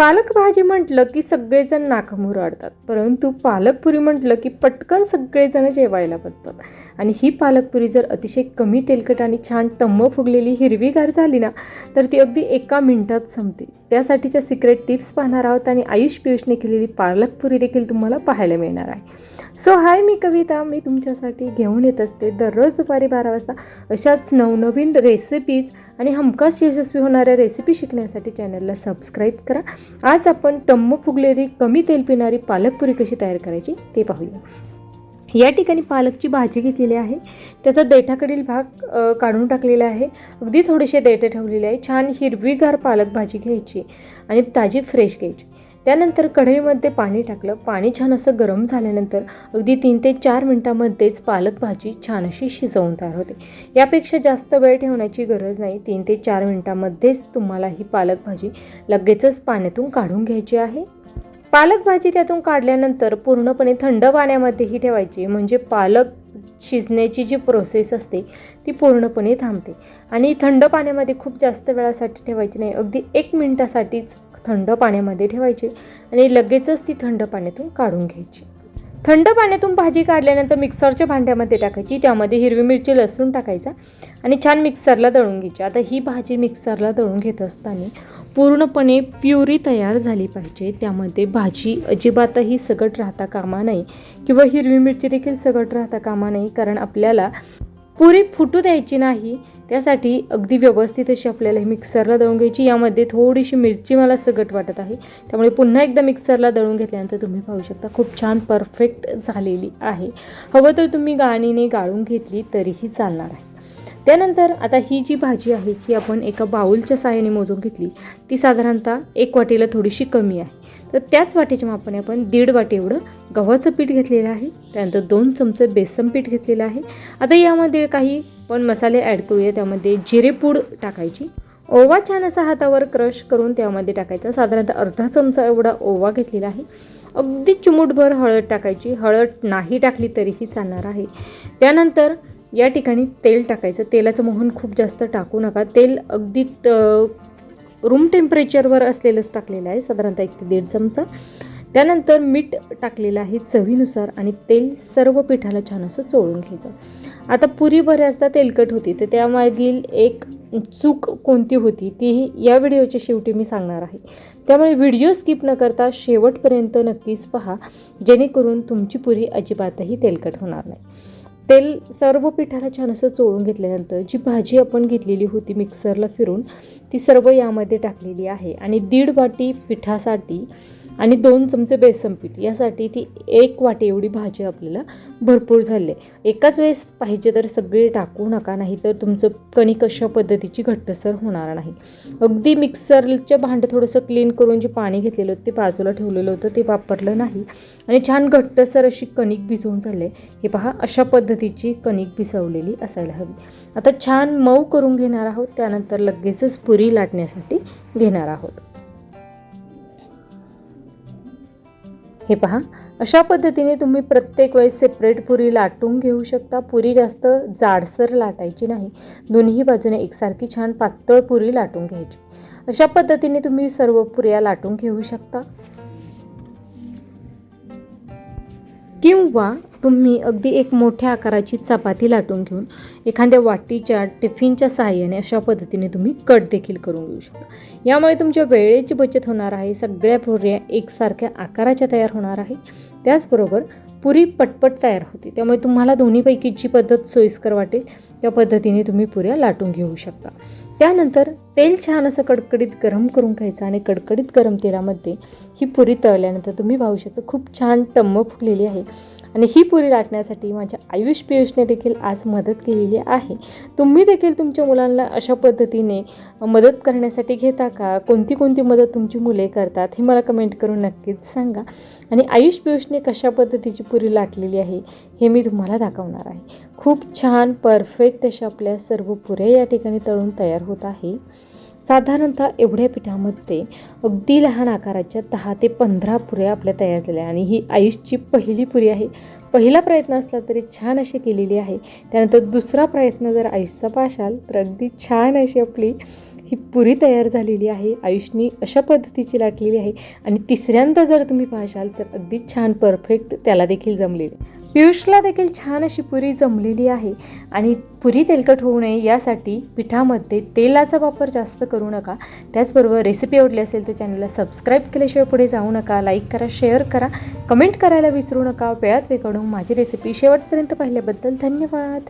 पालक भाजी म्हटलं की सगळेजण नाकामुरं आडतात, परंतु पालकपुरी म्हटलं की पटकन सगळेजण जेवायला बसतात. आणि ही पालकपुरी जर अतिशय कमी तेलकट आणि छान टम्म फुगलेली हिरवीगार झाली ना, तर ती अगदी एका मिनिटात संपते. त्यासाठीच्या सिक्रेट टिप्स पाहणार आहोत आणि आयुष पियुषने केलेली पालकपुरी देखील तुम्हाला पाहायला मिळणार आहे. सो हाय, मी कविता. मी तुमच्यासाठी घेऊन येत असते दररोज दुपारी 12 वाजता अशाच नवनवीन रेसिपीज आणि हमखास यशस्वी होणाऱ्या रेसिपी शिकण्यासाठी चॅनलला सबस्क्राईब करा. आज आपण टम्म फुगलेली कमी तेल पिणारी पालकपुरी कशी तयार करायची ते पाहूया. या ठिकाणी पालकची भाजी घेतलेली आहे, त्याचा देठाकडील भाग काढून टाकलेला आहे. अगदी थोडेसे देठे ठेवलेले आहे. छान हिरवीगार पालक भाजी घ्यायची आणि ताजी फ्रेश घ्यायची. त्यानंतर कढईमध्ये पाणी टाकलं. पाणी छान असं गरम झाल्यानंतर अगदी 3 ते 4 मिनटामध्येच पालक भाजी छान अशी शिजवून तयार होते. यापेक्षा जास्त वेळ ठेवण्याची गरज नाही. 3 ते 4 मिनटामध्येच तुम्हाला ही पालक भाजी लगेचच पाण्यातून काढून घ्यायची आहे. पालक भाजी त्यातून काढल्यानंतर पूर्णपणे थंड पाण्यामध्येही ठेवायची, म्हणजे पालक शिजण्याची जी प्रोसेस असते ती पूर्णपणे थांबते. आणि थंड पाण्यामध्ये खूप जास्त वेळासाठी ठेवायची नाही, अगदी 1 मिनिटासाठीच थंड पाण्यामध्ये ठेवायची आणि लगेचच ती थंड पाण्यातून काढून घ्यायची. थंड पाण्यातून भाजी काढल्यानंतर मिक्सरच्या भांड्यामध्ये टाकायची. त्यामध्ये हिरवी मिरची, लसूण टाकायचा आणि छान मिक्सरला दळून घ्यायची. आता ही भाजी मिक्सरला दळून घेत असताना पूर्णपणे प्युरी तयार झाली पाहिजे. त्यामध्ये भाजी अजिबातही सगट राहता कामा नये किंवा हिरवी मिरची देखील सगट राहता कामा नये, कारण आपल्याला पुरी फुटू द्यायची नाही. त्यासाठी अगदी व्यवस्थित अशी आपल्याला ही मिक्सरला दळून घ्यायची. यामध्ये थोडीशी मिरची मला सगट वाटत आहे, त्यामुळे पुन्हा एकदा मिक्सरला दळून घेतल्यानंतर तुम्ही पाहू शकता खूप छान परफेक्ट झालेली आहे. हवं तर तुम्ही गाळणीने गाळून घेतली तरीही चालणार आहे. त्यानंतर आता ही जी भाजी आहे ती आपण एका बाउलच्या साहाय्याने मोजून घेतली. ती साधारणतः 1 वाटीला थोडीशी कमी आहे. तर त्याच वाटीच्या मापाने आपण 1.5 वाटी एवढं गव्हाचं पीठ घेतलेलं आहे. त्यानंतर 2 चमचे बेसन पीठ घेतलेलं आहे. आता यामध्ये काही पण मसाले ॲड करूया. त्यामध्ये जिरेपूड टाकायची. ओवा छान असा हातावर क्रश करून त्यामध्ये टाकायचा. साधारणतः अर्धा चमचा एवढा ओवा घेतलेला आहे. अगदी चिमूटभर हळद टाकायची. हळद नाही टाकली तरीही चालणार आहे. त्यानंतर या ठिकाणी तेल टाकायचं. तेलाचं मोहन खूप जास्त टाकू नका. तेल अगदी रूम टेम्परेचरवर असलेलंच टाकलेलं आहे, साधारणतः 1 ते 1.5 चमचा. त्यानंतर मीठ टाकलेलं आहे चवीनुसार आणि तेल सर्व पिठाला छान असं चोळून घ्यायचं. आता पुरी बऱ्याचदा तेलकट होती, तर त्यामागील एक चूक कोणती होती ती या व्हिडिओच्या शेवटी मी सांगणार आहे. त्यामुळे व्हिडिओ स्किप न करता शेवटपर्यंत नक्कीच पहा, जेणेकरून तुमची पुरी अजिबातही तेलकट होणार नाही. तेल सर्व पिठाला छान असं चोळून घेतल्यानंतर जी भाजी आपण घेतलेली होती मिक्सरला फिरून, ती सर्व यामध्ये टाकलेली आहे. आणि 1.5 वाटी पिठासाठी आणि 2 चमचे बेसन पीठ यासाठी ती 1 वाटी एवढी भाजी आपल्याला भरपूर झाली आहे. एकाच वेळेस पाहिजे तर सगळे टाकू नका, नाही तर तुमचं कणिक अशा पद्धतीची घट्टसर होणार नाही. अगदी मिक्सरचं भांडं थोडंसं क्लीन करून जे पाणी घेतलेलं होतं ते बाजूला ठेवलेलं होतं, ते वापरलं नाही आणि छान घट्टसर अशी कणिक भिजवून झाली. हे पहा, अशा पद्धतीची कणिक भिजवलेली असायला हवी. आता छान मऊ करून घेणार आहोत. त्यानंतर लगेचच पुरी लाटण्यासाठी घेणार आहोत. हे पहा, अशा पद्धतीने तुम्ही प्रत्येक वेळेस सेपरेट पुरी लाटून घेऊ शकता. पुरी जास्त जाडसर लाटायची नाही, दोन्ही बाजूने एकसारखी छान पातळ पुरी लाटून घ्यायची. अशा पद्धतीने तुम्ही सर्व पुऱ्या लाटून घेऊ शकता. किंवा तुम्ही अगदी एक मोठ्या आकाराची चपाती लाटून घेऊन एखाद्या वाटीच्या टिफिनच्या साहाय्याने अशा पद्धतीने तुम्ही कट देखील करून घेऊ शकता. यामुळे तुमच्या वेळेची बचत होणार आहे. सगळ्या पुऱ्या एकसारख्या आकाराच्या तयार होणार आहे. त्याचबरोबर पुरी पटपट तयार होते. त्यामुळे तुम्हाला दोन्हीपैकी जी पद्धत सोयीस्कर वाटेल त्या पद्धतीने तुम्ही पुऱ्या लाटून घेऊ शकता. त्यानंतर तेल छान असं कडकडीत गरम करून घ्यायचं आणि कडकडीत गरम तेलामध्ये ही पुरी तळल्यानंतर तुम्ही पाहू शकता खूप छान टम्म फुगलेली आहे. आणि ही पुरी लाटण्यासाठी माझ्या आयुष पियुषने देखील आज मदत केलेली आहे. तुम्ही देखील तुमच्या मुलांना अशा पद्धतीने मदत करण्यासाठी घेता का? कोणती कोणती मदत तुमची मुले करतात हे मला कमेंट करून नक्कीच सांगा. आणि आयुष पियुषने कशा पद्धतीची पुरी लाटलेली आहे हे मी तुम्हाला दाखवणार आहे. खूप छान परफेक्ट अशा आपल्या सर्व पुऱ्या या ठिकाणी तळून तयार होत आहे. साधारणतः एवढ्या पिठामध्ये अगदी लहान आकाराच्या 10 ते 15 पुऱ्या आपल्या तयार झाल्या. आणि ही आयुषची पहिली पुरी आहे. पहिला प्रयत्न असला तरी छान अशी केलेली आहे. त्यानंतर दुसरा प्रयत्न जर आयुषचा पाशाल तर अगदी छान अशी आपली ही पुरी तयार झालेली आहे. आयुषनी अशा पद्धतीची लाटलेली आहे आणि तिसऱ्यांदा जर तुम्ही पाहाल तर अगदी छान परफेक्ट त्याला देखील जमलेली आहे. पियुषला देखील छान अशी पुरी जमलेली आहे आणि पुरी तेलकट होऊ नये यासाठी पिठामध्ये तेलाचा वापर जास्त करू नका. त्याचबरोबर रेसिपी आवडली असेल तर चॅनलला सबस्क्राईब केल्याशिवाय पुढे जाऊ नका. लाईक करा, शेअर करा, कमेंट करायला विसरू नका. वेळात वेळ काढून माझी रेसिपी शेवटपर्यंत पाहिल्याबद्दल धन्यवाद.